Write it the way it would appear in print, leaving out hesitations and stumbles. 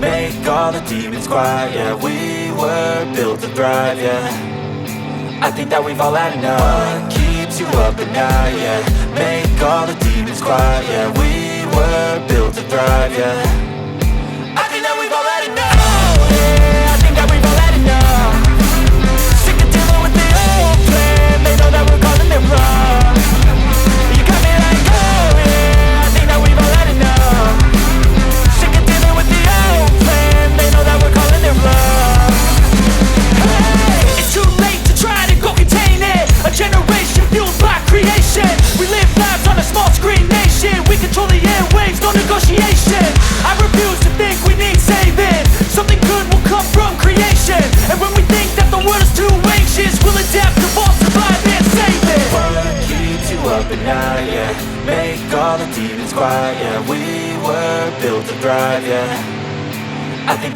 make all the demons quiet. Yeah, we were built to thrive, yeah. I think that we've all had enough. What keeps you up at night, yeah. Make all the demons quiet, yeah. We were built to thrive, yeah. I think that we've all had enough. Oh yeah, I think that we've all had enough. Sick of dealing with the old plan. They know that we're calling it wrong. You got me like, oh yeah, I think that we've all had enough. Sick of dealing with the old plan. They know that we're calling it wrong. Hey, it's too late to try to go contain it. A generation fueled by creation. We live lives on a small screen nation. We control the airwaves, no negotiation. I refuse to think we need saving. Something good will come from creation. And when we think that the world is too anxious, we'll adapt, evolve, survive and save it. What keeps you up at night, yeah. Make all the demons quiet, yeah. We were built to thrive, yeah. I think